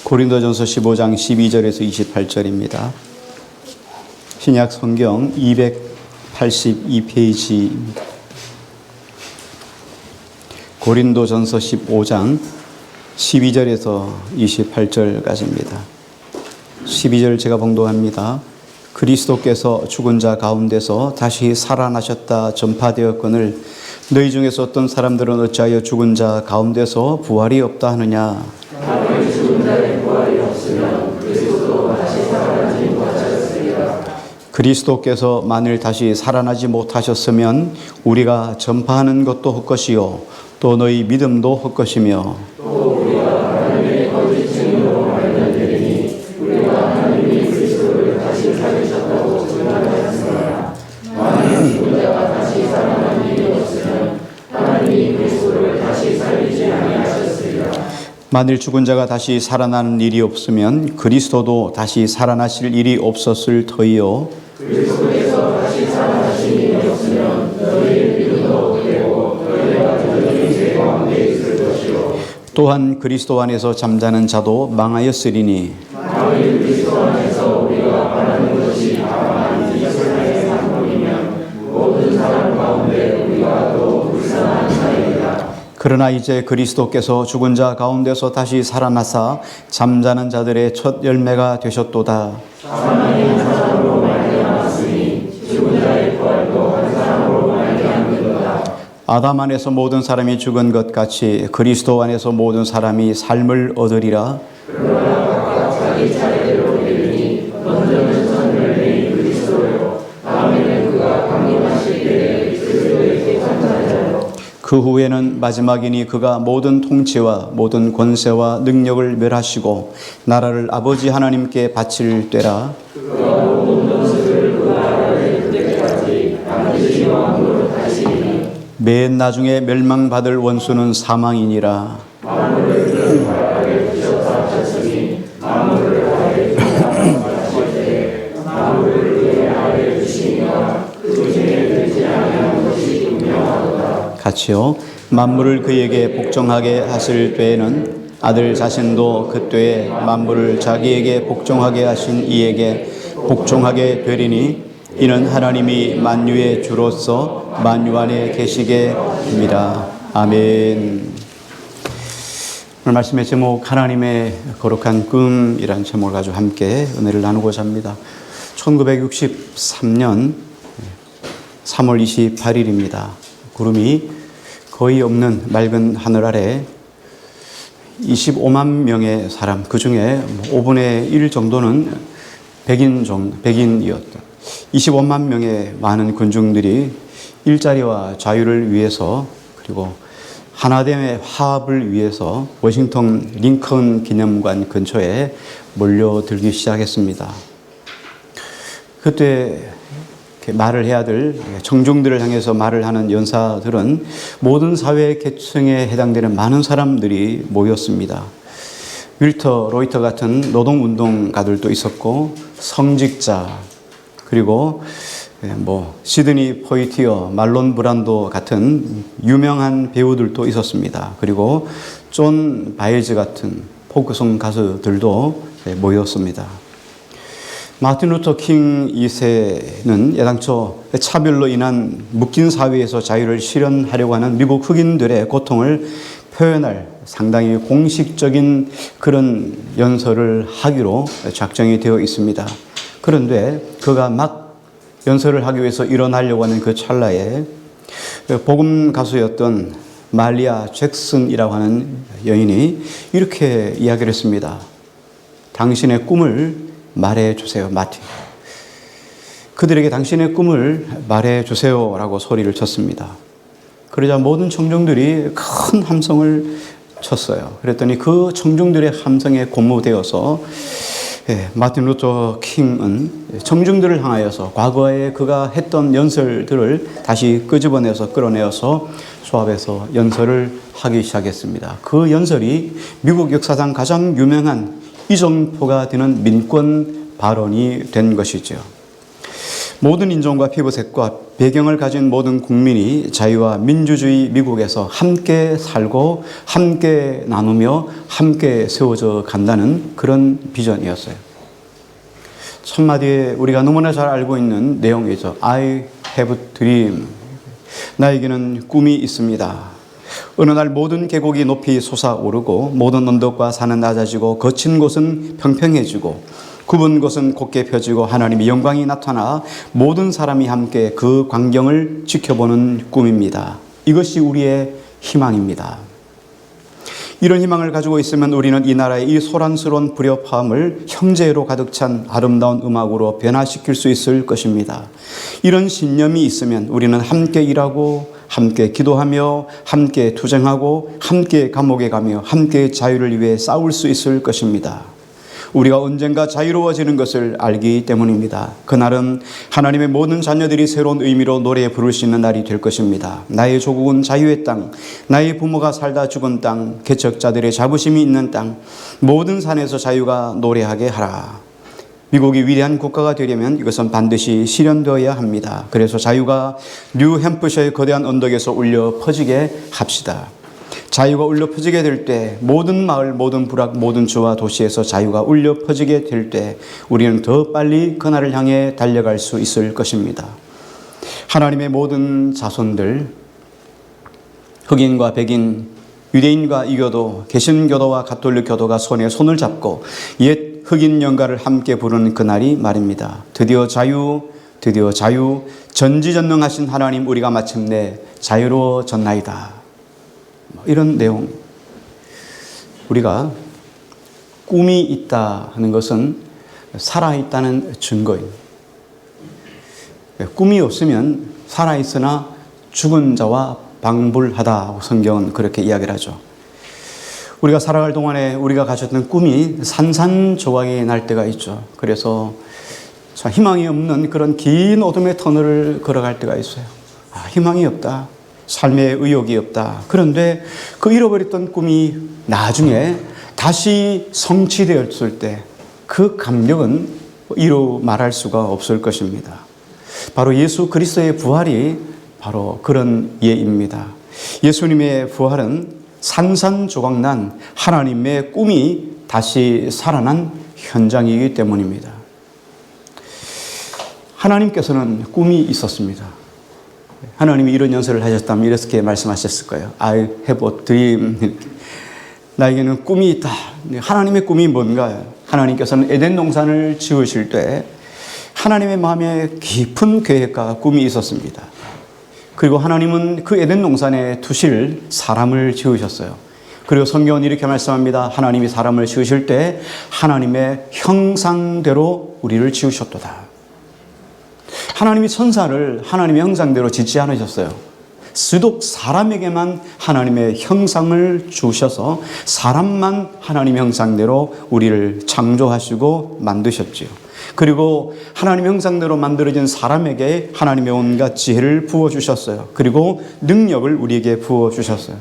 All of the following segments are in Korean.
고린도전서 15장 12절에서 28절입니다. 신약 성경 282페이지입니다. 고린도전서 15장 12절에서 28절까지입니다. 12절 제가 봉독합니다. 그리스도께서 죽은 자 가운데서 다시 살아나셨다 전파되었거늘 너희 중에서 어떤 사람들은 어찌하여 죽은 자 가운데서 부활이 없다 하느냐. 죽은 자의 부활이 없으면 그리스도도 다시 살아나지 못하셨으리라. 그리스도께서 만일 다시 살아나지 못하셨으면 우리가 전파하는 것도 헛것이요 또 너희 믿음도 헛것이며 또 우리가 하나님의 거짓 증인으로 말면되리니 우리가 하나님이 그리스도를 다시 살리셨다고 증언하였으나 만일 죽은 자가 다시 살아난 일이 없으면 하나님이 그리스도를 다시 살리지 아니하셨으리라. 만일 죽은 자가 다시 살아나는 일이 없으면 그리스도도 다시 살아나실 일이 없었을 터이요 그리스도께서 다시 살아나신 일이 없으면 너희의 믿음도 헛되고 너희가 여전히 죄 가운데 있을 것이요 또한 그리스도 안에서 잠자는 자도 망하였으리니 만일 그리스도 안에서 우리가 바라는 것이 다만 이 세상의 상품이면 모든 사람 가운데 우리가 또 불쌍한 자이다. 그러나 이제 그리스도께서 죽은 자 가운데서 다시 살아나사 잠자는 자들의 첫 열매가 되셨도다. 사망이 한 사람으로 말미암았으니 죽은 자의 부활도 한 사람으로 말미암는도다. 아담 안에서 모든 사람이 죽은 것 같이 그리스도 안에서 모든 사람이 삶을 얻으리라. 그러나 각각 자기 차례대로 이르니 먼저는 첫 열매인 그리스도요 다음에는 그가 강림하실 때에 그리스도에게 참사자요 그 후에는 마지막이니 그가 모든 통치와 모든 권세와 능력을 멸하시고 나라를 아버지 하나님께 바칠 때라. 그가 모든 권세를 그 나라에 이를 때까지 반드시 왕으로 다시리니 맨 나중에 멸망받을 원수는 사망이니라. 만물을 그런 바라게 주셨다 하셨으니 만물을 아래 주셨다 때 만물을 그의 아래 주시니가 그 중에 되지 아니한 것이 분명하도다. 같이요. 만물을 그에게 복종하게 하실 때에는 아들 자신도 그 때에 만물을 자기에게 복종하게 하신 이에게 복종하게 되리니 이는 하나님이 만유의 주로서 만유 안에 계시게 합니다. 아멘. 오늘 말씀의 제목 하나님의 거룩한 꿈이라는 제목을 가지고 함께 은혜를 나누고자 합니다. 1963년 3월 28일입니다. 구름이 거의 없는 맑은 하늘 아래 25만 명의 사람, 그 중에 5분의 1 정도는 백인이었던 25만 명의 많은 군중들이 일자리와 자유를 위해서 그리고 하나됨의 화합을 위해서 워싱턴 링컨 기념관 근처에 몰려들기 시작했습니다. 그때 말을 해야 될 청중들을 향해서 말을 하는 연사들은 모든 사회 계층에 해당되는 많은 사람들이 모였습니다. 윌터 로이터 같은 노동운동가들도 있었고 성직자 그리고 시드니 포이티어, 말론 브란도 같은 유명한 배우들도 있었습니다. 그리고 존 바이즈 같은 포크송 가수들도 모였습니다. 마틴 루터 킹 2세는 애당초 차별로 인한 묶인 사회에서 자유를 실현하려고 하는 미국 흑인들의 고통을 표현할 상당히 공식적인 그런 연설을 하기로 작정이 되어 있습니다. 그런데 그가 막 연설을 하기 위해서 일어나려고 하는 그 찰나에 복음 가수였던 말리아 잭슨이라고 하는 여인이 이렇게 이야기를 했습니다. 당신의 꿈을 말해주세요, 마틴. 그들에게 당신의 꿈을 말해주세요라고 소리를 쳤습니다. 그러자 모든 청중들이 큰 함성을 쳤어요. 그랬더니 그 청중들의 함성에 고무되어서 마틴 루터 킹은 청중들을 향하여서 과거에 그가 했던 연설들을 다시 끄집어내서 끌어내어서 조합해서 연설을 하기 시작했습니다. 그 연설이 미국 역사상 가장 유명한 이정표가 되는 민권 발언이 된 것이죠. 모든 인종과 피부색과 배경을 가진 모든 국민이 자유와 민주주의 미국에서 함께 살고 함께 나누며 함께 세워져 간다는 그런 비전이었어요. 첫마디에 우리가 너무나 잘 알고 있는 내용이죠. I have a dream. 나에게는 꿈이 있습니다. 어느 날 모든 계곡이 높이 솟아오르고 모든 언덕과 산은 낮아지고 거친 곳은 평평해지고 굽은 곳은 곧게 펴지고 하나님의 영광이 나타나 모든 사람이 함께 그 광경을 지켜보는 꿈입니다. 이것이 우리의 희망입니다. 이런 희망을 가지고 있으면 우리는 이 나라의 이 소란스러운 불협화음을 형제로 가득 찬 아름다운 음악으로 변화시킬 수 있을 것입니다. 이런 신념이 있으면 우리는 함께 일하고 함께 기도하며 함께 투쟁하고 함께 감옥에 가며 함께 자유를 위해 싸울 수 있을 것입니다. 우리가 언젠가 자유로워지는 것을 알기 때문입니다. 그날은 하나님의 모든 자녀들이 새로운 의미로 노래 부를 수 있는 날이 될 것입니다. 나의 조국은 자유의 땅, 나의 부모가 살다 죽은 땅, 개척자들의 자부심이 있는 땅, 모든 산에서 자유가 노래하게 하라. 미국이 위대한 국가가 되려면 이것은 반드시 실현되어야 합니다. 그래서 자유가 뉴햄프셔의 거대한 언덕에서 울려 퍼지게 합시다. 자유가 울려 퍼지게 될 때 모든 마을, 모든 부락, 모든 주와 도시에서 자유가 울려 퍼지게 될 때 우리는 더 빨리 그날을 향해 달려갈 수 있을 것입니다. 하나님의 모든 자손들, 흑인과 백인, 유대인과 이교도, 개신교도와 가톨릭 교도가 손에 손을 잡고 옛 흑인 연가를 함께 부르는 그날이 말입니다. 드디어 자유, 드디어 자유, 전지전능하신 하나님 우리가 마침내 자유로워졌나이다. 이런 내용. 우리가 꿈이 있다 하는 것은 살아있다는 증거입니다. 꿈이 없으면 살아있으나 죽은 자와 방불하다. 성경은 그렇게 이야기를 하죠. 우리가 살아갈 동안에 우리가 가졌던 꿈이 산산조각이 날 때가 있죠. 그래서 참 희망이 없는 그런 긴 어둠의 터널을 걸어갈 때가 있어요. 희망이 없다. 삶의 의욕이 없다. 그런데 그 잃어버렸던 꿈이 나중에 다시 성취되었을 때 그 감격은 이루 말할 수가 없을 것입니다. 바로 예수 그리스도의 부활이 바로 그런 예입니다. 예수님의 부활은 산산조각난 하나님의 꿈이 다시 살아난 현장이기 때문입니다. 하나님께서는 꿈이 있었습니다. 하나님이 이런 연설을 하셨다면 이렇게 말씀하셨을 거예요. I have a dream. 나에게는 꿈이 있다. 하나님의 꿈이 뭔가요? 하나님께서는 에덴 동산을 지으실 때 하나님의 마음에 깊은 계획과 꿈이 있었습니다. 그리고 하나님은 그 에덴 동산에 두실 사람을 지으셨어요. 그리고 성경은 이렇게 말씀합니다. 하나님이 사람을 지으실 때 하나님의 형상대로 우리를 지으셨도다. 하나님이 천사를 하나님의 형상대로 짓지 않으셨어요. 수독 사람에게만 하나님의 형상을 주셔서 사람만 하나님의 형상대로 우리를 창조하시고 만드셨지요. 그리고 하나님의 형상대로 만들어진 사람에게 하나님의 온갖 지혜를 부어주셨어요. 그리고 능력을 우리에게 부어주셨어요.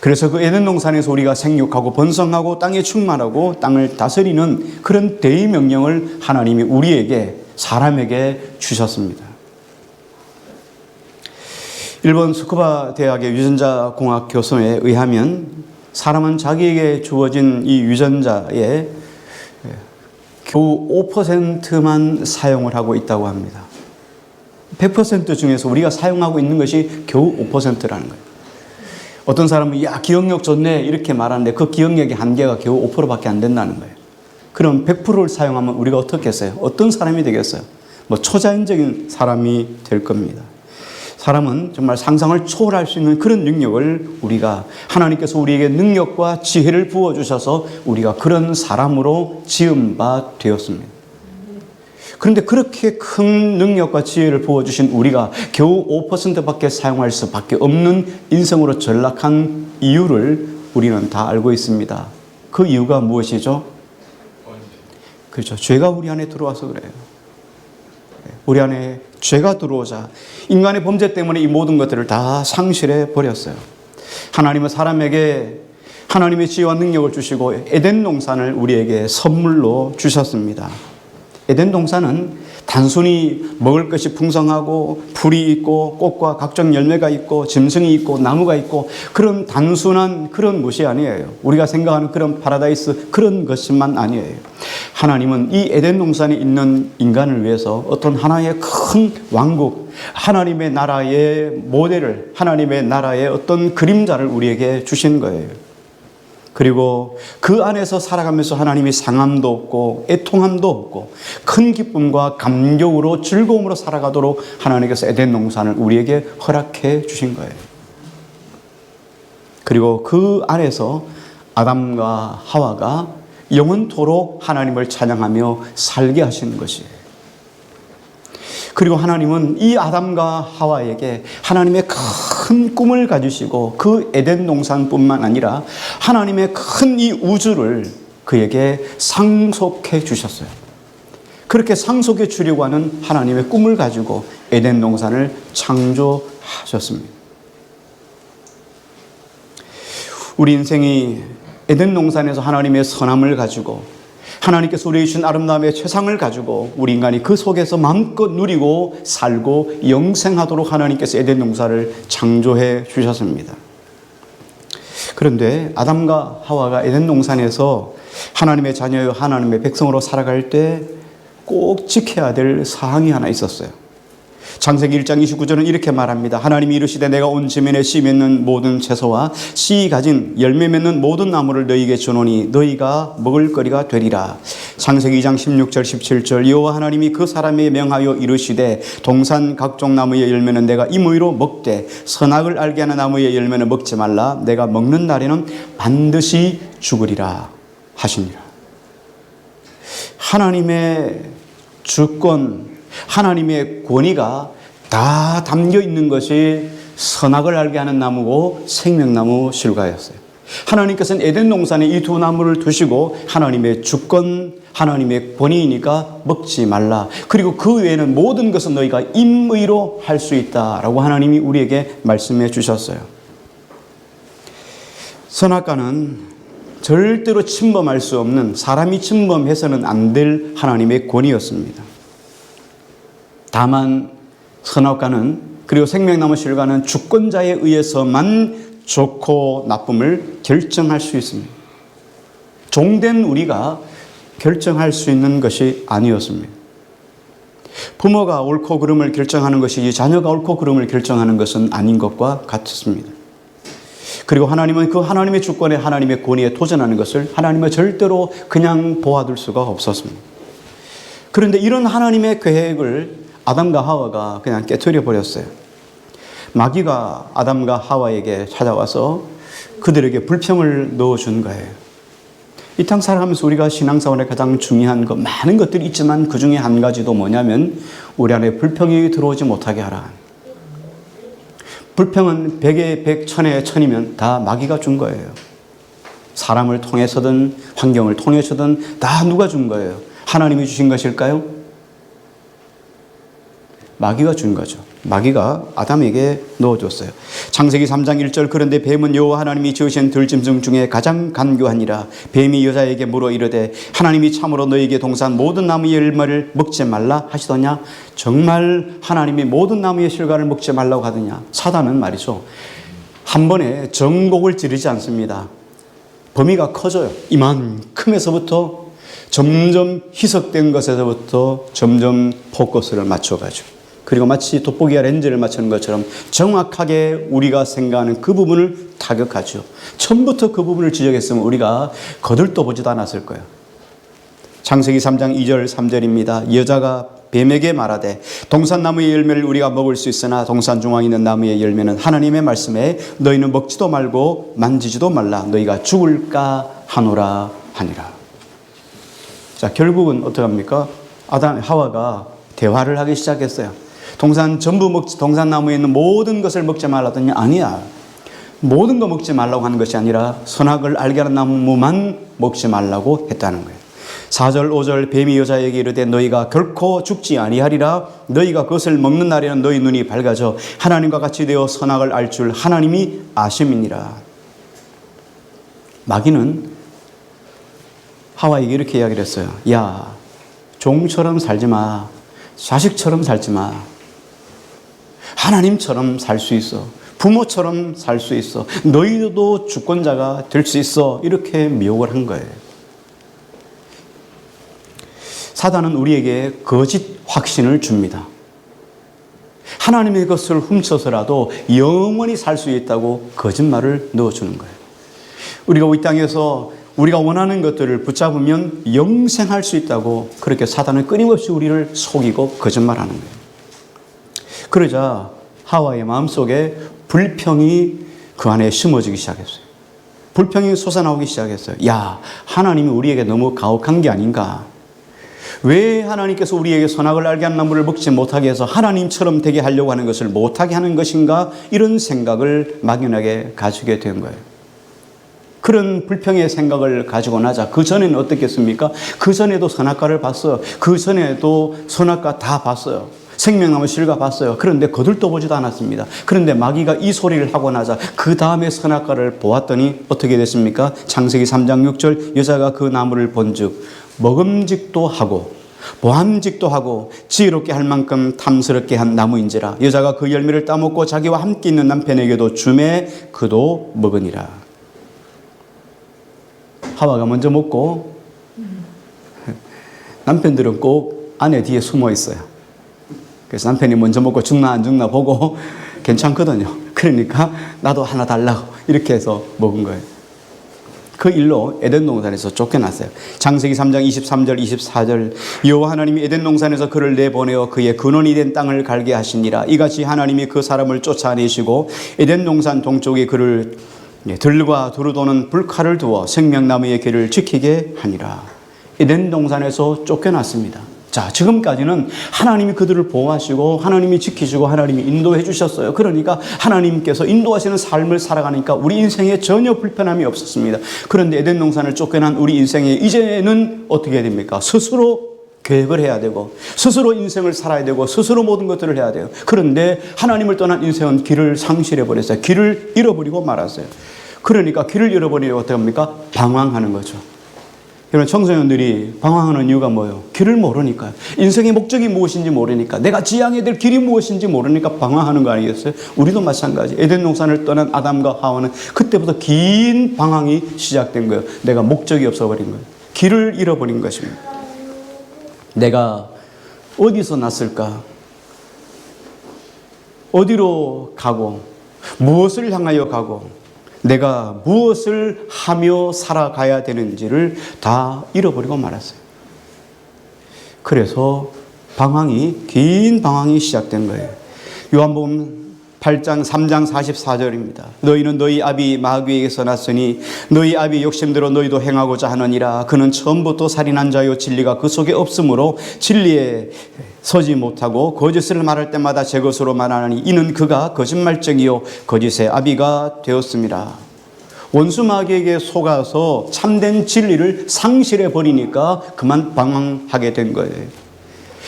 그래서 그 에덴 동산에서 우리가 생육하고 번성하고 땅에 충만하고 땅을 다스리는 그런 대의 명령을 하나님이 우리에게 사람에게 주셨습니다. 일본 스쿠바 대학의 유전자 공학 교수에 의하면 사람은 자기에게 주어진 이 유전자의 겨우 5%만 사용을 하고 있다고 합니다. 100% 중에서 우리가 사용하고 있는 것이 겨우 5%라는 거예요. 어떤 사람은 야 기억력 좋네 이렇게 말하는데 그 기억력의 한계가 겨우 5%밖에 안 된다는 거예요. 그럼 100%를 사용하면 우리가 어떻게 했어요? 어떤 사람이 되겠어요? 초자연적인 사람이 될 겁니다. 사람은 정말 상상을 초월할 수 있는 그런 능력을 우리가 하나님께서 우리에게 능력과 지혜를 부어주셔서 우리가 그런 사람으로 지은 바 되었습니다. 그런데 그렇게 큰 능력과 지혜를 부어주신 우리가 겨우 5%밖에 사용할 수밖에 없는 인성으로 전락한 이유를 우리는 다 알고 있습니다. 그 이유가 무엇이죠? 그렇죠. 죄가 우리 안에 들어와서 그래요. 우리 안에 죄가 들어오자 인간의 범죄 때문에 이 모든 것들을 다 상실해 버렸어요. 하나님은 사람에게 하나님의 지혜와 능력을 주시고 에덴 동산을 우리에게 선물로 주셨습니다. 에덴 동산은 단순히 먹을 것이 풍성하고 풀이 있고 꽃과 각종 열매가 있고 짐승이 있고 나무가 있고 그런 단순한 그런 것이 아니에요. 우리가 생각하는 그런 파라다이스 그런 것만 아니에요. 하나님은 이 에덴 동산에 있는 인간을 위해서 어떤 하나의 큰 왕국, 하나님의 나라의 모델을, 하나님의 나라의 어떤 그림자를 우리에게 주신 거예요. 그리고 그 안에서 살아가면서 하나님이 상함도 없고 애통함도 없고 큰 기쁨과 감격으로 즐거움으로 살아가도록 하나님께서 에덴 동산을 우리에게 허락해 주신 거예요. 그리고 그 안에서 아담과 하와가 영원토록 하나님을 찬양하며 살게 하시는 것이에요. 그리고 하나님은 이 아담과 하와에게 하나님의 큰 꿈을 가지시고 그 에덴 동산뿐만 아니라 하나님의 큰 이 우주를 그에게 상속해 주셨어요. 그렇게 상속해 주려고 하는 하나님의 꿈을 가지고 에덴 동산을 창조하셨습니다. 우리 인생이 에덴 동산에서 하나님의 선함을 가지고 하나님께서 우리에게 주신 아름다움의 최상을 가지고 우리 인간이 그 속에서 마음껏 누리고 살고 영생하도록 하나님께서 에덴 동산을 창조해 주셨습니다. 그런데 아담과 하와가 에덴 동산에서 하나님의 자녀요 하나님의 백성으로 살아갈 때 꼭 지켜야 될 사항이 하나 있었어요. 창세기 1장 29절은 이렇게 말합니다. 하나님이 이르시되 내가 온 지면에 씨 맺는 모든 채소와 씨 가진 열매 맺는 모든 나무를 너희에게 주노니 너희가 먹을 거리가 되리라. 창세기 2장 16절 17절 여호와 하나님이 그 사람에게 명하여 이르시되 동산 각종 나무의 열매는 내가 임의로 먹되 선악을 알게 하는 나무의 열매는 먹지 말라. 내가 먹는 날에는 반드시 죽으리라 하시니라. 하나님의 주권, 하나님의 권위가 다 담겨 있는 것이 선악을 알게 하는 나무고 생명나무 실과였어요. 하나님께서는 에덴 동산에 이 두 나무를 두시고 하나님의 주권, 하나님의 권위이니까 먹지 말라. 그리고 그 외에는 모든 것은 너희가 임의로 할 수 있다라고 하나님이 우리에게 말씀해 주셨어요. 선악과는 절대로 침범할 수 없는, 사람이 침범해서는 안 될 하나님의 권위였습니다. 다만 선악과는 그리고 생명나무 실과는 주권자에 의해서만 좋고 나쁨을 결정할 수 있습니다. 종된 우리가 결정할 수 있는 것이 아니었습니다. 부모가 옳고 그름을 결정하는 것이지 자녀가 옳고 그름을 결정하는 것은 아닌 것과 같습니다. 그리고 하나님은 그 하나님의 주권에 하나님의 권위에 도전하는 것을 하나님은 절대로 그냥 보아둘 수가 없었습니다. 그런데 이런 하나님의 계획을 아담과 하와가 그냥 깨트려 버렸어요. 마귀가 아담과 하와에게 찾아와서 그들에게 불평을 넣어준 거예요. 이 땅 살아가면서 우리가 신앙생활에 가장 중요한 것, 많은 것들이 있지만 그 중에 한 가지도 뭐냐면 우리 안에 불평이 들어오지 못하게 하라. 불평은 백에 백, 천에 천이면 다 마귀가 준 거예요. 사람을 통해서든 환경을 통해서든 다 누가 준 거예요? 하나님이 주신 것일까요? 마귀가 준 거죠. 마귀가 아담에게 넣어줬어요. 창세기 3장 1절 그런데 뱀은 여호와 하나님이 지으신 들짐승 중에 가장 간교하니라. 뱀이 여자에게 물어 이르되 하나님이 참으로 너희에게 동산 모든 나무의 열매를 먹지 말라 하시더냐? 정말 하나님이 모든 나무의 실과를 먹지 말라고 하더냐? 사단은 말이죠, 한 번에 정곡을 지르지 않습니다. 범위가 커져요. 이만큼에서부터 점점 희석된 것에서부터 점점 포커스를 맞춰가지고, 그리고 마치 돋보기와 렌즈를 맞추는 것처럼 정확하게 우리가 생각하는 그 부분을 타격하죠. 처음부터 그 부분을 지적했으면 우리가 거들떠 보지도 않았을 거예요. 창세기 3장 2절 3절입니다. 여자가 뱀에게 말하되 동산나무의 열매를 우리가 먹을 수 있으나 동산 중앙에 있는 나무의 열매는 하나님의 말씀에 너희는 먹지도 말고 만지지도 말라. 너희가 죽을까 하노라 하니라. 자, 결국은 어떻게 합니까? 아담, 하와가 대화를 하기 시작했어요. 동산 전부 동산나무에 있는 모든 것을 먹지 말라더니 아니야. 모든 거 먹지 말라고 하는 것이 아니라 선악을 알게 하는 나무만 먹지 말라고 했다는 거예요. 4절 5절 뱀이 여자에게 이르되 너희가 결코 죽지 아니하리라. 너희가 그것을 먹는 날에는 너희 눈이 밝아져 하나님과 같이 되어 선악을 알 줄 하나님이 아심이니라. 마귀는 하와에게 이렇게 이야기를 했어요. 야, 종처럼 살지 마. 자식처럼 살지 마. 하나님처럼 살 수 있어. 부모처럼 살 수 있어. 너희도 주권자가 될 수 있어. 이렇게 미혹을 한 거예요. 사단은 우리에게 거짓 확신을 줍니다. 하나님의 것을 훔쳐서라도 영원히 살 수 있다고 거짓말을 넣어주는 거예요. 우리가 이 땅에서 우리가 원하는 것들을 붙잡으면 영생할 수 있다고 그렇게 사단은 끊임없이 우리를 속이고 거짓말하는 거예요. 그러자 하와의 마음속에 불평이 그 안에 심어지기 시작했어요. 불평이 솟아나오기 시작했어요. 야, 하나님이 우리에게 너무 가혹한 게 아닌가? 왜 하나님께서 우리에게 선악을 알게 한 나무를 먹지 못하게 해서 하나님처럼 되게 하려고 하는 것을 못하게 하는 것인가? 이런 생각을 막연하게 가지게 된 거예요. 그런 불평의 생각을 가지고 나자 그 전에는 어떻겠습니까? 그 전에도 선악과를 봤어요. 그 전에도 선악과 다 봤어요. 생명나무 실과 봤어요. 그런데 거들떠 보지도 않았습니다. 그런데 마귀가 이 소리를 하고 나자 그 다음에 선악과를 보았더니 어떻게 됐습니까? 창세기 3장 6절 여자가 그 나무를 본즉 먹음직도 하고 보암직도 하고 지혜롭게 할 만큼 탐스럽게 한 나무인지라. 여자가 그 열매를 따먹고 자기와 함께 있는 남편에게도 주매 그도 먹으니라. 하와가 먼저 먹고 남편들은 꼭 아내 뒤에 숨어 있어요. 그래서 남편이 먼저 먹고 죽나 안 죽나 보고 괜찮거든요. 그러니까 나도 하나 달라고 이렇게 해서 먹은 거예요. 그 일로 에덴 동산에서 쫓겨났어요. 창세기 3장 23절 24절 여호와 하나님이 에덴 동산에서 그를 내보내어 그의 근원이 된 땅을 갈게 하시니라. 이같이 하나님이 그 사람을 쫓아내시고 에덴 동산 동쪽에 그를 들과 두루 도는 불칼을 두어 생명나무의 길을 지키게 하니라. 에덴 동산에서 쫓겨났습니다. 자, 지금까지는 하나님이 그들을 보호하시고 하나님이 지키시고 하나님이 인도해 주셨어요. 그러니까 하나님께서 인도하시는 삶을 살아가니까 우리 인생에 전혀 불편함이 없었습니다. 그런데 에덴 동산을 쫓겨난 우리 인생에 이제는 어떻게 됩니까? 스스로 계획을 해야 되고 스스로 인생을 살아야 되고 스스로 모든 것들을 해야 돼요. 그런데 하나님을 떠난 인생은 길을 상실해 버렸어요. 길을 잃어버리고 말았어요. 그러니까 길을 잃어버리면 어떻게 합니까? 방황하는 거죠. 여러분, 청소년들이 방황하는 이유가 뭐예요? 길을 모르니까요. 인생의 목적이 무엇인지 모르니까, 내가 지향해야 될 길이 무엇인지 모르니까 방황하는 거 아니겠어요? 우리도 마찬가지. 에덴 동산을 떠난 아담과 하와는 그때부터 긴 방황이 시작된 거예요. 내가 목적이 없어버린 거예요. 길을 잃어버린 것입니다. 내가 어디서 났을까? 어디로 가고 무엇을 향하여 가고 내가 무엇을 하며 살아가야 되는지를 다 잃어버리고 말았어요. 그래서 긴 방황이 시작된 거예요. 요한복음 8장 3장 44절입니다. 너희는 너희 아비 마귀에게서 났으니 너희 아비 욕심대로 너희도 행하고자 하느니라. 그는 처음부터 살인한 자요 진리가 그 속에 없으므로 진리에 서지 못하고 거짓을 말할 때마다 제 것으로 말하니 이는 그가 거짓말쟁이요 거짓의 아비가 되었습니다. 원수 마귀에게 속아서 참된 진리를 상실해 버리니까 그만 방황하게 된 거예요.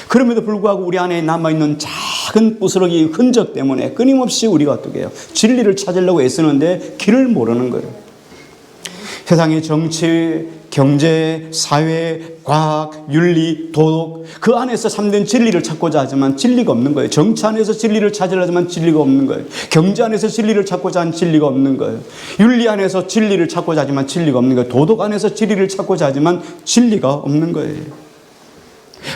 그럼에도 불구하고 우리 안에 남아있는 작은 부스러기 흔적 때문에 끊임없이 우리가 어떻게 해요? 진리를 찾으려고 애쓰는데 길을 모르는 거예요. 세상의 정치, 경제, 사회, 과학, 윤리, 도덕 그 안에서 참된 진리를 찾고자 하지만 진리가 없는 거예요. 정치 안에서 진리를 찾으려지만 진리가 없는 거예요. 경제 안에서 진리를 찾고자 하는 진리가 없는 거예요. 윤리 안에서 진리를 찾고자 하지만 진리가 없는 거예요. 도덕 안에서 진리를 찾고자 하지만 진리가 없는 거예요.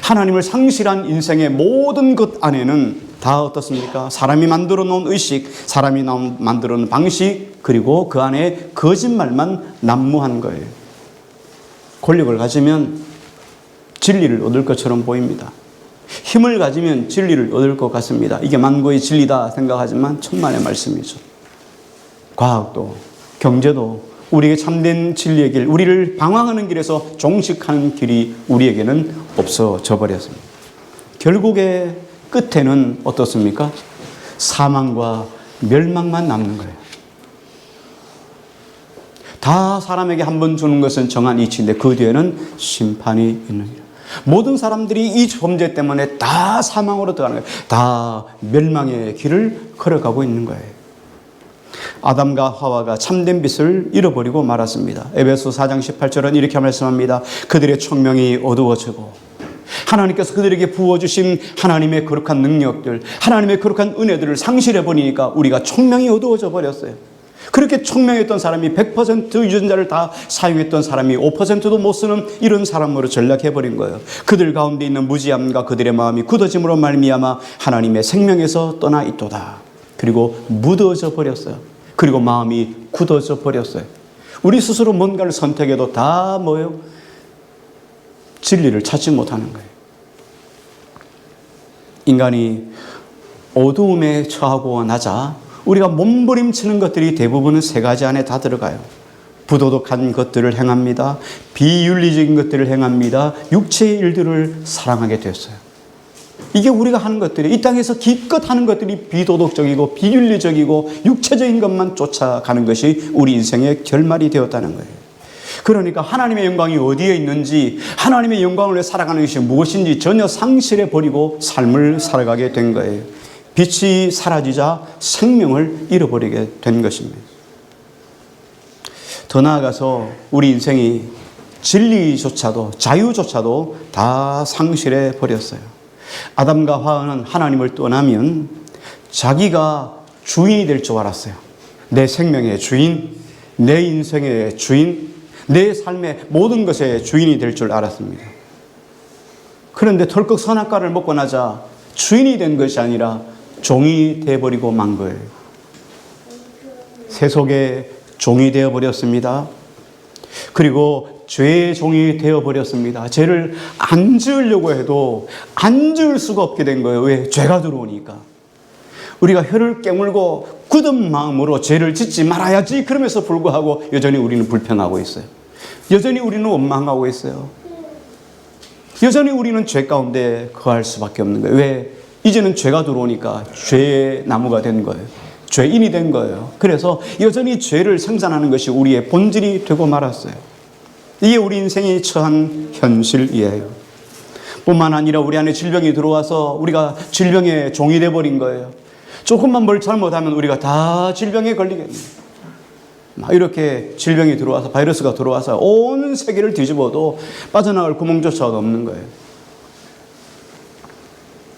하나님을 상실한 인생의 모든 것 안에는 다 어떻습니까? 사람이 만들어 놓은 의식, 사람이 만들어 놓은 방식, 그리고 그 안에 거짓말만 난무한 거예요. 권력을 가지면 진리를 얻을 것처럼 보입니다. 힘을 가지면 진리를 얻을 것 같습니다. 이게 만고의 진리다 생각하지만 천만의 말씀이죠. 과학도 경제도 우리에게 참된 진리의 길, 우리를 방황하는 길에서 종식하는 길이 우리에게는 없어져 버렸습니다. 결국에 끝에는 어떻습니까? 사망과 멸망만 남는 거예요. 다 사람에게 한 번 주는 것은 정한 이치인데 그 뒤에는 심판이 있느니라. 모든 사람들이 이 범죄 때문에 다 사망으로 들어가는 거예요. 다 멸망의 길을 걸어가고 있는 거예요. 아담과 하와가 참된 빛을 잃어버리고 말았습니다. 에베소 4장 18절은 이렇게 말씀합니다. 그들의 총명이 어두워지고 하나님께서 그들에게 부어주신 하나님의 거룩한 능력들, 하나님의 거룩한 은혜들을 상실해버리니까 우리가 총명이 어두워져 버렸어요. 그렇게 총명했던 사람이 100% 유전자를 다 사용했던 사람이 5%도 못 쓰는 이런 사람으로 전락해버린 거예요. 그들 가운데 있는 무지함과 그들의 마음이 굳어짐으로 말미암아 하나님의 생명에서 떠나 있도다. 그리고 묻어져 버렸어요. 그리고 마음이 굳어져 버렸어요. 우리 스스로 뭔가를 선택해도 다 뭐예요? 진리를 찾지 못하는 거예요. 인간이 어두움에 처하고 나자 우리가 몸부림치는 것들이 대부분은 세 가지 안에 다 들어가요. 부도덕한 것들을 행합니다. 비윤리적인 것들을 행합니다. 육체의 일들을 사랑하게 되었어요. 이게 우리가 하는 것들이, 이 땅에서 기껏 하는 것들이 비도덕적이고 비윤리적이고 육체적인 것만 쫓아가는 것이 우리 인생의 결말이 되었다는 거예요. 그러니까 하나님의 영광이 어디에 있는지, 하나님의 영광을 위해 살아가는 것이 무엇인지 전혀 상실해버리고 삶을 살아가게 된 거예요. 빛이 사라지자 생명을 잃어버리게 된 것입니다. 더 나아가서 우리 인생이 진리조차도, 자유조차도 다 상실해 버렸어요. 아담과 하와는 하나님을 떠나면 자기가 주인이 될 줄 알았어요. 내 생명의 주인, 내 인생의 주인, 내 삶의 모든 것의 주인이 될 줄 알았습니다. 그런데 덜컥 선악과를 먹고 나자 주인이 된 것이 아니라 종이 되어버리고 만 거예요. 세속의 종이 되어버렸습니다. 그리고 죄의 종이 되어버렸습니다. 죄를 안 지으려고 해도 안 지을 수가 없게 된 거예요. 왜? 죄가 들어오니까. 우리가 혀를 깨물고 굳은 마음으로 죄를 짓지 말아야지 그러면서 불구하고 여전히 우리는 불평하고 있어요. 여전히 우리는 원망하고 있어요. 여전히 우리는 죄 가운데 거할 수밖에 없는 거예요. 왜? 이제는 죄가 들어오니까 죄의 나무가 된 거예요. 죄인이 된 거예요. 그래서 여전히 죄를 생산하는 것이 우리의 본질이 되고 말았어요. 이게 우리 인생이 처한 현실이에요. 뿐만 아니라 우리 안에 질병이 들어와서 우리가 질병의 종이 돼버린 거예요. 조금만 뭘 잘못하면 우리가 다 질병에 걸리겠네요. 이렇게 질병이 들어와서, 바이러스가 들어와서 온 세계를 뒤집어도 빠져나갈 구멍조차 없는 거예요.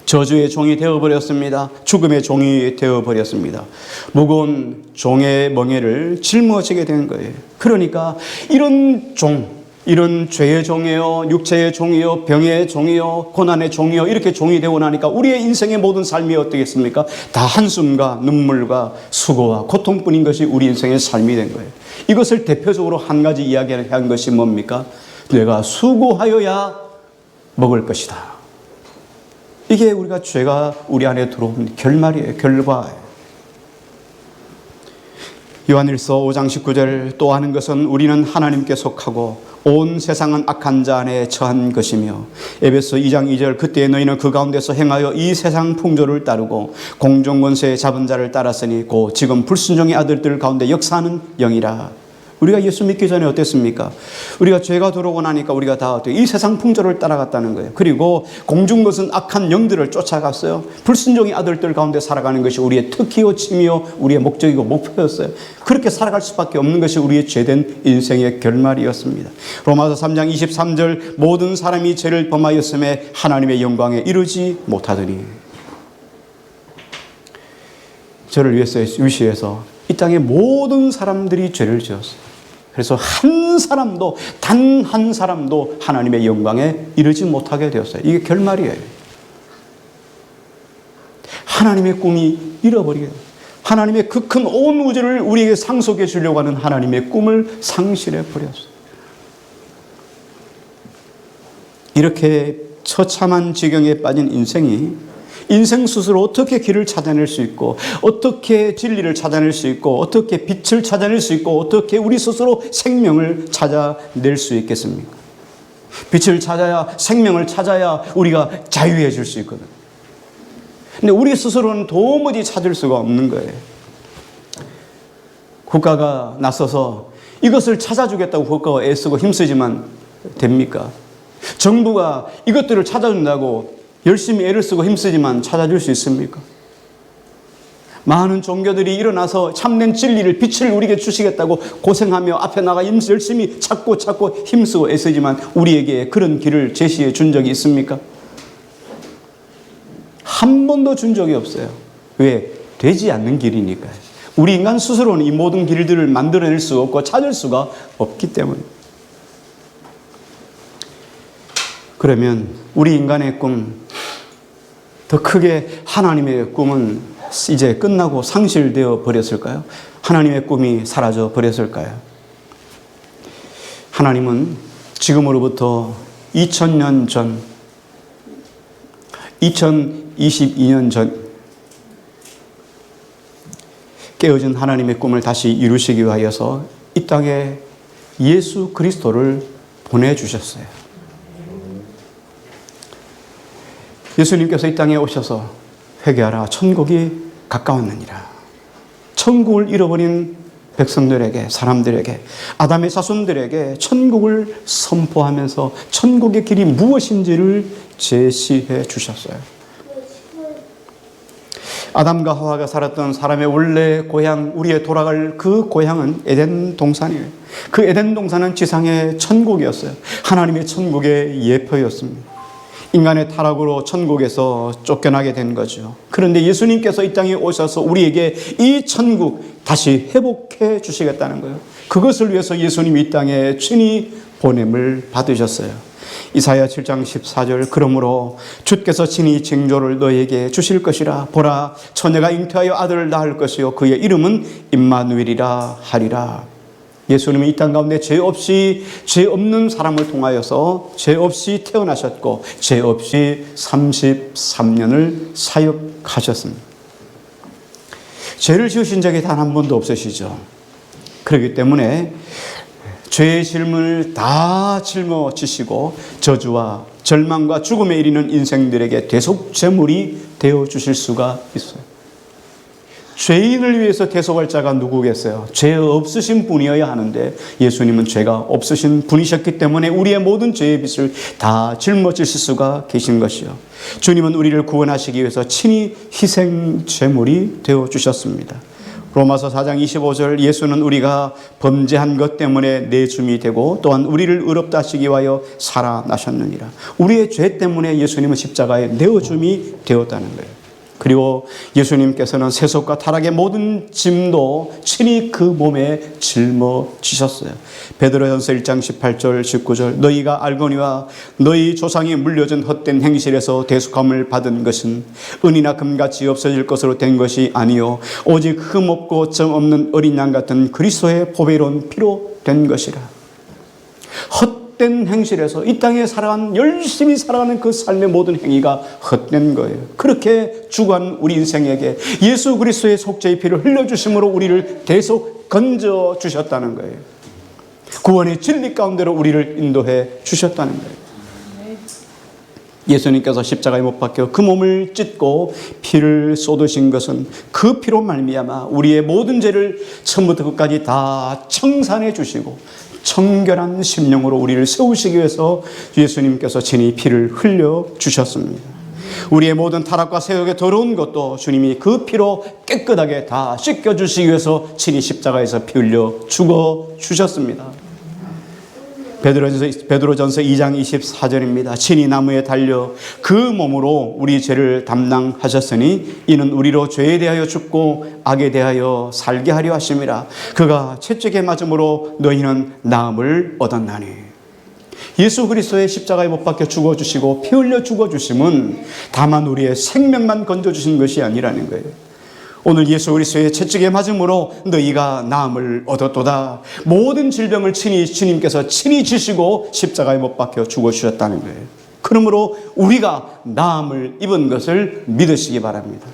저주의 종이 되어버렸습니다. 죽음의 종이 되어버렸습니다. 무거운 종의 멍에를 짊어지게 된 거예요. 그러니까 이런 종, 이런 죄의 종이요, 육체의 종이요, 병의 종이요, 고난의 종이요, 이렇게 종이 되고 나니까 우리의 인생의 모든 삶이 어떻겠습니까? 다 한숨과 눈물과 수고와 고통뿐인 것이 우리 인생의 삶이 된 거예요. 이것을 대표적으로 한 가지 이야기를 한 것이 뭡니까? 내가 수고하여야 먹을 것이다. 이게 우리가 죄가 우리 안에 들어온 결말이에요. 결과예요. 요한일서 5장 19절 또 하는 것은 우리는 하나님께 속하고 온 세상은 악한 자 안에 처한 것이며 에베소 2장 2절 그때 너희는 그 가운데서 행하여 이 세상 풍조를 따르고 공중권세의 잡은 자를 따랐으니 곧 지금 불순종의 아들들 가운데 역사하는 영이라. 우리가 예수 믿기 전에 어땠습니까? 우리가 죄가 들어오고 나니까 우리가 다 이 세상 풍조를 따라갔다는 거예요. 그리고 공중 것은 악한 영들을 쫓아갔어요. 불순종의 아들들 가운데 살아가는 것이 우리의 특기요 취미요 우리의 목적이고 목표였어요. 그렇게 살아갈 수밖에 없는 것이 우리의 죄된 인생의 결말이었습니다. 로마서 3장 23절 모든 사람이 죄를 범하였음에 하나님의 영광에 이르지 못하더니. 저를 위시해서 이 땅의 모든 사람들이 죄를 지었어요. 그래서 한 사람도, 단 한 사람도 하나님의 영광에 이르지 못하게 되었어요. 이게 결말이에요. 하나님의 꿈이 잃어버리게 돼요. 하나님의 그 큰 온 우주를 우리에게 상속해 주려고 하는 하나님의 꿈을 상실해 버렸어요. 이렇게 처참한 지경에 빠진 인생이 인생 스스로 어떻게 길을 찾아낼 수 있고 어떻게 진리를 찾아낼 수 있고 어떻게 빛을 찾아낼 수 있고 어떻게 우리 스스로 생명을 찾아낼 수 있겠습니까? 빛을 찾아야 생명을 찾아야 우리가 자유해질 수 있거든요. 근데 우리 스스로는 도무지 찾을 수가 없는 거예요. 국가가 나서서 이것을 찾아주겠다고 국가가 애쓰고 힘쓰지만 됩니까? 정부가 이것들을 찾아준다고 열심히 애를 쓰고 힘쓰지만 찾아줄 수 있습니까? 많은 종교들이 일어나서 참된 진리를, 빛을 우리에게 주시겠다고 고생하며 앞에 나가 열심히 찾고 힘쓰고 애쓰지만 우리에게 그런 길을 제시해 준 적이 있습니까? 한 번도 준 적이 없어요. 왜? 되지 않는 길이니까요. 우리 인간 스스로는 이 모든 길들을 만들어낼 수 없고 찾을 수가 없기 때문에. 그러면 우리 인간의 꿈, 더 크게 하나님의 꿈은 이제 끝나고 상실되어 버렸을까요? 하나님의 꿈이 사라져 버렸을까요? 하나님은 지금으로부터 2000년 전, 2022년 전 깨어진 하나님의 꿈을 다시 이루시기 위하여서 이 땅에 예수 그리스도를 보내주셨어요. 예수님께서 이 땅에 오셔서 회개하라, 천국이 가까웠느니라. 천국을 잃어버린 백성들에게, 사람들에게, 아담의 자손들에게 천국을 선포하면서 천국의 길이 무엇인지를 제시해 주셨어요. 아담과 하와가 살았던 사람의 원래 고향, 우리의 돌아갈 그 고향은 에덴 동산이에요. 그 에덴 동산은 지상의 천국이었어요. 하나님의 천국의 예표였습니다. 인간의 타락으로 천국에서 쫓겨나게 된 거죠. 그런데 예수님께서 이 땅에 오셔서 우리에게 이 천국 다시 회복해 주시겠다는 거예요. 그것을 위해서 예수님이 이 땅에 친히 보냄을 받으셨어요. 이사야 7장 14절, 그러므로 주께서 친히 징조를 너에게 주실 것이라. 보라, 처녀가 잉태하여 아들을 낳을 것이요 그의 이름은 임마누엘이라 하리라. 예수님이 이 땅 가운데 죄 없는 사람을 통하여서 죄 없이 태어나셨고 죄 없이 33년을 사역하셨습니다. 죄를 지으신 적이 단 한 번도 없으시죠. 그렇기 때문에 죄의 짐을 다 짊어지시고 저주와 절망과 죽음에 이르는 인생들에게 대속제물이 되어주실 수가 있어요. 죄인을 위해서 대속할 자가 누구겠어요? 죄 없으신 분이어야 하는데 예수님은 죄가 없으신 분이셨기 때문에 우리의 모든 죄의 빚을 다 짊어지실 수가 계신 것이요. 주님은 우리를 구원하시기 위해서 친히 희생제물이 되어주셨습니다. 로마서 4장 25절, 예수는 우리가 범죄한 것 때문에 내줌이 되고 또한 우리를 의롭다 하시기 위하여 살아나셨느니라. 우리의 죄 때문에 예수님은 십자가에 내어줌이 되었다는 거예요. 그리고 예수님께서는 세속과 타락의 모든 짐도 친히 그 몸에 짊어지셨어요. 베드로전서 1장 18절 19절, 너희가 알거니와 너희 조상이 물려준 헛된 행실에서 대속함을 받은 것은 은이나 금같이 없어질 것으로 된 것이 아니요 오직 흠 없고 점 없는 어린 양 같은 그리스도의 보배로운 피로 된 것이라. 헛된 행실에서 이 땅에 열심히 살아가는 그 삶의 모든 행위가 헛된 거예요. 그렇게 죽어간 우리 인생에게 예수 그리스도의 속죄의 피를 흘려주심으로 우리를 대속 건져 주셨다는 거예요. 구원의 진리 가운데로 우리를 인도해 주셨다는 거예요. 예수님께서 십자가에 못 박혀 그 몸을 찢고 피를 쏟으신 것은 그 피로 말미암아 우리의 모든 죄를 처음부터 끝까지 다 청산해 주시고 청결한 심령으로 우리를 세우시기 위해서 예수님께서 친히 피를 흘려 주셨습니다. 우리의 모든 타락과 세역에 더러운 것도 주님이 그 피로 깨끗하게 다 씻겨주시기 위해서 친히 십자가에서 피 흘려 죽어 주셨습니다. 베드로전서 2장 24절입니다. 친히 나무에 달려 그 몸으로 우리 죄를 담당하셨으니 이는 우리로 죄에 대하여 죽고 악에 대하여 살게 하려 하심이라. 그가 채찍에 맞음으로 너희는 나음을 얻었나니. 예수 그리스도의 십자가에 못 박혀 죽어주시고 피 흘려 죽어주심은 다만 우리의 생명만 건져주신 것이 아니라는 거예요. 오늘 예수 그리스도의 채찍에 맞음으로 너희가 나음을 얻었도다. 모든 질병을 주님께서 친히 지시고 십자가에 못 박혀 죽어주셨다는 거예요. 그러므로 우리가 나음을 입은 것을 믿으시기 바랍니다.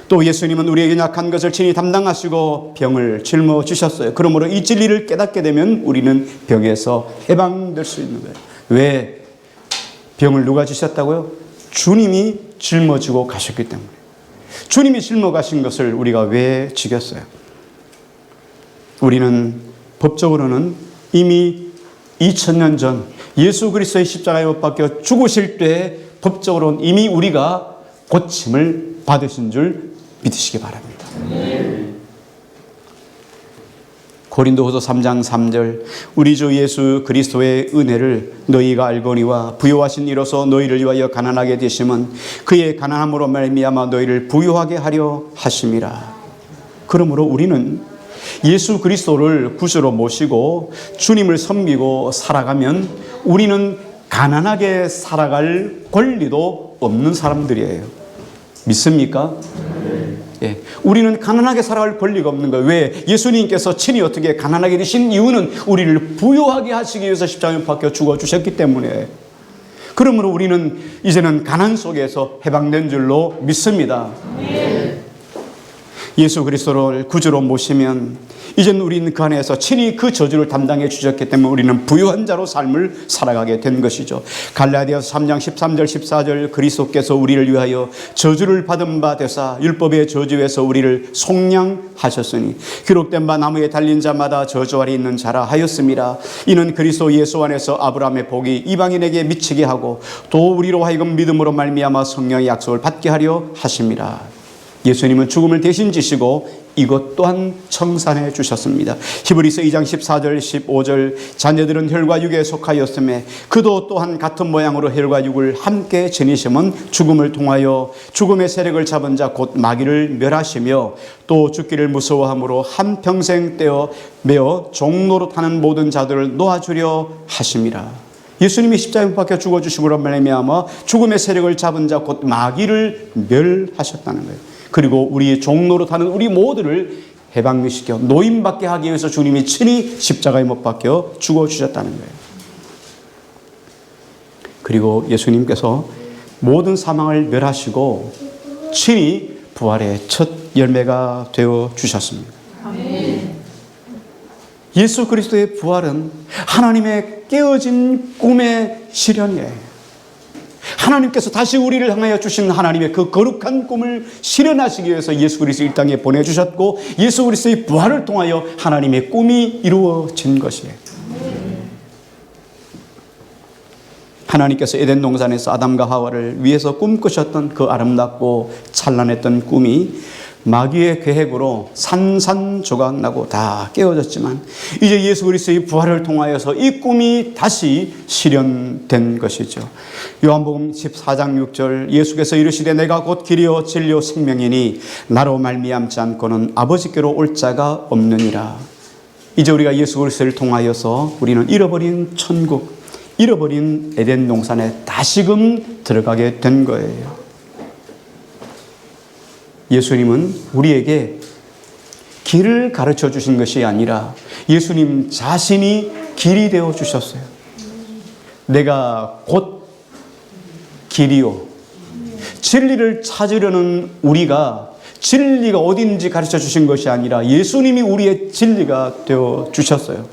또 예수님은 우리에게 약한 것을 친히 담당하시고 병을 짊어지셨어요. 그러므로 이 진리를 깨닫게 되면 우리는 병에서 해방될 수 있는 거예요. 왜? 병을 누가 지셨다고요? 주님이 짊어지고 가셨기 때문에. 주님이 짊어가신 것을 우리가 왜 지겠어요? 우리는 법적으로는 이미 2000년 전 예수 그리스도의 십자가에 못 박혀 죽으실 때 법적으로는 이미 우리가 고침을 받으신 줄 믿으시기 바랍니다. 고린도후서 3장 3절 우리 주 예수 그리스도의 은혜를 너희가 알거니와 부요하신 이로서 너희를 위하여 가난하게 되심은 그의 가난함으로 말미암아 너희를 부요하게 하려 하심이라. 그러므로 우리는 예수 그리스도를 구주로 모시고 주님을 섬기고 살아가면 우리는 가난하게 살아갈 권리도 없는 사람들이에요. 믿습니까? 예, 우리는 가난하게 살아갈 권리가 없는 거예요. 왜? 예수님께서 친히 어떻게 가난하게 되신 이유는 우리를 부요하게 하시기 위해서 십자가에 못 박혀 죽어주셨기 때문에. 그러므로 우리는 이제는 가난 속에서 해방된 줄로 믿습니다. 예수 그리스도를 구주로 모시면 이제는 우리는 그 안에서 친히 그 저주를 담당해 주셨기 때문에 우리는 부유한 자로 삶을 살아가게 된 것이죠. 갈라디아서 3장 13절 14절 그리스도께서 우리를 위하여 저주를 받은 바 되사 율법의 저주에서 우리를 속량하셨으니 기록된 바 나무에 달린 자마다 저주 아래 있는 자라 하였습니다. 이는 그리스도 예수 안에서 아브라함의 복이 이방인에게 미치게 하고 또 우리로 하여금 믿음으로 말미암아 성령의 약속을 받게 하려 하심이라. 예수님은 죽음을 대신 지시고 이것 또한 청산해 주셨습니다. 히브리서 2장 14절 15절 자녀들은 혈과 육에 속하였음에 그도 또한 같은 모양으로 혈과 육을 함께 지니심은 죽음을 통하여 죽음의 세력을 잡은 자 곧 마귀를 멸하시며 또 죽기를 무서워함으로 한평생 떼어 메어 종로로 타는 모든 자들을 놓아주려 하심이라. 예수님이 십자가에 못 박혀 죽어주심으로 말미암아 죽음의 세력을 잡은 자 곧 마귀를 멸하셨다는 거예요. 그리고 우리의 종로로 타는 우리 모두를 해방시켜 노임받게 하기 위해서 주님이 친히 십자가에 못 박혀 죽어주셨다는 거예요. 그리고 예수님께서 모든 사망을 멸하시고 친히 부활의 첫 열매가 되어 주셨습니다. 예수 그리스도의 부활은 하나님의 깨어진 꿈의 실현이에요. 하나님께서 다시 우리를 향하여 주신 하나님의 그 거룩한 꿈을 실현하시기 위해서 예수 그리스도 이 땅에 보내주셨고 예수 그리스도의 부활을 통하여 하나님의 꿈이 이루어진 것이에요. 하나님께서 에덴 동산에서 아담과 하와를 위해서 꿈꾸셨던 그 아름답고 찬란했던 꿈이 마귀의 계획으로 산산조각 나고 다 깨어졌지만 이제 예수 그리스도의 부활을 통하여서 이 꿈이 다시 실현된 것이죠. 요한복음 14장 6절 예수께서 이르시되 내가 곧 길이요 진리요 생명이니 나로 말미암지 않고는 아버지께로 올 자가 없느니라. 이제 우리가 예수 그리스도를 통하여서 우리는 잃어버린 천국, 잃어버린 에덴 동산에 다시금 들어가게 된 거예요. 예수님은 우리에게 길을 가르쳐 주신 것이 아니라 예수님 자신이 길이 되어 주셨어요. 내가 곧 길이요. 진리를 찾으려는 우리가 진리가 어딘지 가르쳐 주신 것이 아니라 예수님이 우리의 진리가 되어 주셨어요.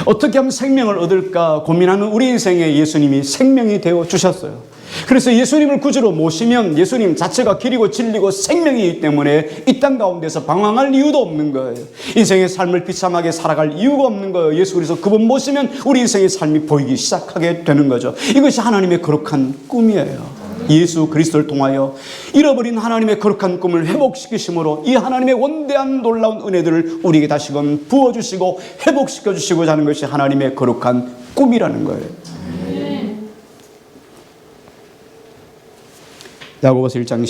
어떻게 하면 생명을 얻을까 고민하는 우리 인생에 예수님이 생명이 되어 주셨어요. 그래서 예수님을 구주로 모시면 예수님 자체가 길이고 진리고 생명이기 때문에 이 땅 가운데서 방황할 이유도 없는 거예요. 인생의 삶을 비참하게 살아갈 이유가 없는 거예요. 예수 그리스도 그분 모시면 우리 인생의 삶이 보이기 시작하게 되는 거죠. 이것이 하나님의 거룩한 꿈이에요. 예수 그리스도를 통하여 잃어버린 하나님의 거룩한 꿈을 회복시키심으로 이 하나님의 원대한 놀라운 은혜들을 우리에게 다시금 부어주시고 회복시켜 주시고자 하는 것이 하나님의 거룩한 꿈이라는 거예요. 야고보서 1장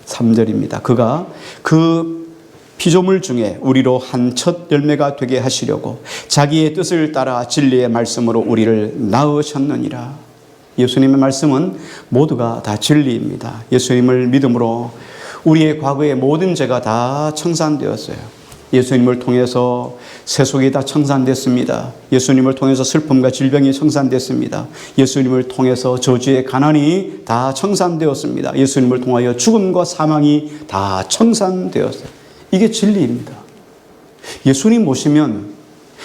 13절입니다. 그가 그 피조물 중에 우리로 한 첫 열매가 되게 하시려고 자기의 뜻을 따라 진리의 말씀으로 우리를 낳으셨느니라. 예수님의 말씀은 모두가 다 진리입니다. 예수님을 믿음으로 우리의 과거의 모든 죄가 다 청산되었어요. 예수님을 통해서 세속이 다 청산됐습니다. 예수님을 통해서 슬픔과 질병이 청산됐습니다. 예수님을 통해서 저주의 가난이 다 청산되었습니다. 예수님을 통하여 죽음과 사망이 다 청산되었어요. 이게 진리입니다. 예수님 모시면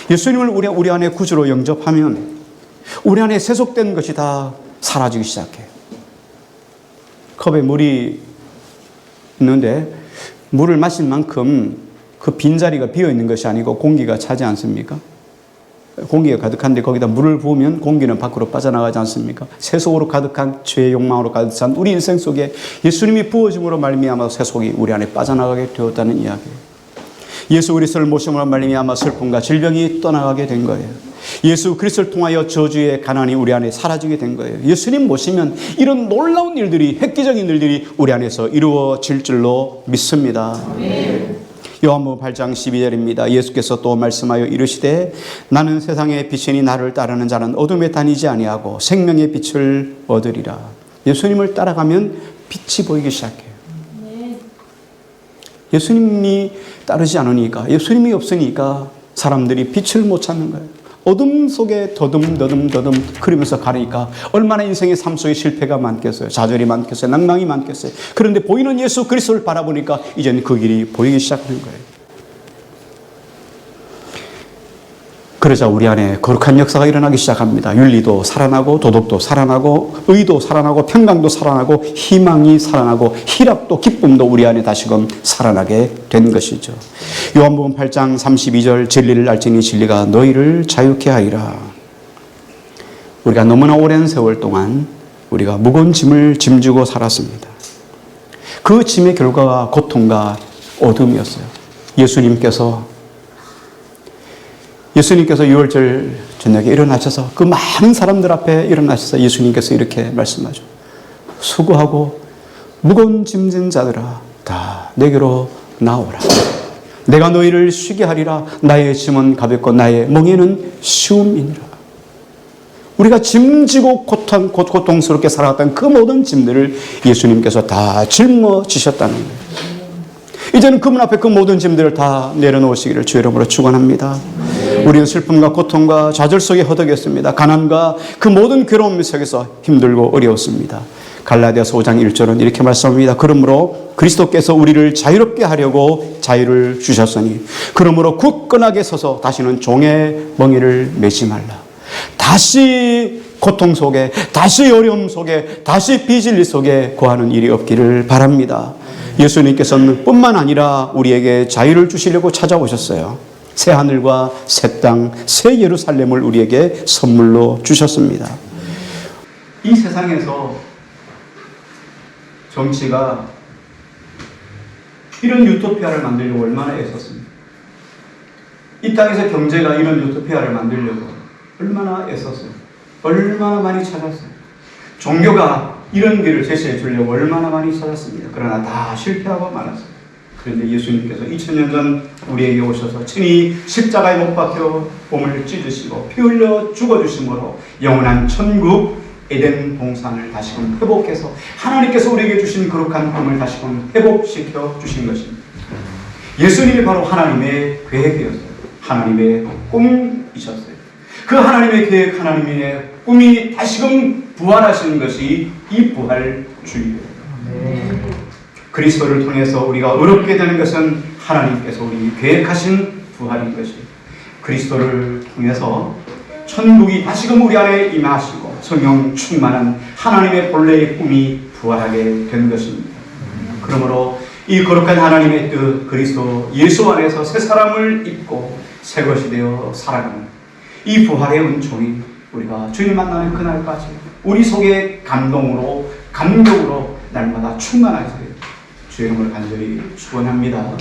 예수님을 우리 안에 구주로 영접하면 우리 안에 세속된 것이 다 사라지기 시작해요. 컵에 물이 있는데 물을 마신 만큼 그 빈자리가 비어있는 것이 아니고 공기가 차지 않습니까? 공기가 가득한데 거기다 물을 부으면 공기는 밖으로 빠져나가지 않습니까? 세속으로 가득한 죄의 욕망으로 가득 찬 우리 인생 속에 예수님이 부어짐으로 말미암아 세속이 우리 안에 빠져나가게 되었다는 이야기예요. 예수 그리스도를 모심으로 말미암아 슬픔과 질병이 떠나가게 된 거예요. 예수 그리스도를 통하여 저주의 가난이 우리 안에 사라지게 된 거예요. 예수님 모시면 이런 놀라운 일들이, 획기적인 일들이 우리 안에서 이루어질 줄로 믿습니다. 요한복음 8장 12절입니다. 예수께서 또 말씀하여 이르시되 나는 세상의 빛이니 나를 따르는 자는 어둠에 다니지 아니하고 생명의 빛을 얻으리라. 예수님을 따라가면 빛이 보이기 시작해요. 예수님이 따르지 않으니까, 예수님이 없으니까 사람들이 빛을 못 찾는 거예요. 어둠 속에 더듬 그러면서 가니까 얼마나 인생의 삶 속에 실패가 많겠어요. 좌절이 많겠어요. 낭망이 많겠어요. 그런데 보이는 예수 그리스도를 바라보니까 이제는 그 길이 보이기 시작하는 거예요. 그러자 우리 안에 거룩한 역사가 일어나기 시작합니다. 윤리도 살아나고 도덕도 살아나고 의도 살아나고 평강도 살아나고 희망이 살아나고 희락도 기쁨도 우리 안에 다시금 살아나게 된 것이죠. 요한복음 8장 32절 진리를 알지니 진리가 너희를 자유케 하리라. 우리가 너무나 오랜 세월 동안 우리가 무거운 짐을 짐지고 살았습니다. 그 짐의 결과가 고통과 어둠이었어요. 예수님께서 6월절 저녁에 일어나셔서 그 많은 사람들 앞에 일어나셔서 예수님께서 이렇게 말씀하죠. 수고하고 무거운 짐진 자들아 다 내게로 나오라. 내가 너희를 쉬게 하리라. 나의 짐은 가볍고 나의 멍에는 쉬움이니라. 우리가 짐지고 고통스럽게 살아왔던 그 모든 짐들을 예수님께서 다 짊어지셨다는 거예요. 이제는 그분 앞에 그 모든 짐들을 다 내려놓으시기를 주의 이름으로 축원합니다. 우리는 슬픔과 고통과 좌절 속에 허덕였습니다. 가난과 그 모든 괴로움 속에서 힘들고 어려웠습니다. 갈라디아서 5장 1절은 이렇게 말씀합니다. 그러므로 그리스도께서 우리를 자유롭게 하려고 자유를 주셨으니 그러므로 굳건하게 서서 다시는 종의 멍에를 매지 말라. 다시 고통 속에, 다시 어려움 속에, 다시 비진리 속에 거하는 일이 없기를 바랍니다. 예수님께서는 뿐만 아니라 우리에게 자유를 주시려고 찾아오셨어요. 새 하늘과 새 땅, 새 예루살렘을 우리에게 선물로 주셨습니다. 이 세상에서 정치가 이런 유토피아를 만들려고 얼마나 애썼습니까? 이 땅에서 경제가 이런 유토피아를 만들려고 얼마나 애썼어요. 얼마나 많이 찾았어요. 종교가 이런 길을 제시해 주려고 얼마나 많이 찾았습니다. 그러나 다 실패하고 말았어요. 그런데 예수님께서 2000년 전 우리에게 오셔서 친히 십자가에 못 박혀 몸을 찢으시고 피 흘려 죽어주심으로 영원한 천국 에덴 동산을 다시금 회복해서 하나님께서 우리에게 주신 거룩한 꿈을 다시금 회복시켜 주신 것입니다. 예수님이 바로 하나님의 계획이었어요. 하나님의 꿈이셨어요. 그 하나님의 계획, 하나님의 꿈이 다시금 부활하시는 것이 이 부활주의예요. 그리스도를 통해서 우리가 의롭게 되는 것은 하나님께서 우리 계획하신 부활인 것이에요. 그리스도를 통해서 천국이 다시금 우리 안에 임하시고 성령 충만한 하나님의 본래의 꿈이 부활하게 된 것입니다. 그러므로 이 거룩한 하나님의 뜻 그리스도 예수 안에서 새 사람을 입고 새 것이 되어 살아가는 이 부활의 은총이 우리가 주님 만나는 그날까지 우리 속에 감동으로 감격으로 날마다 충만하게 주의 이름을 간절히 축원합니다.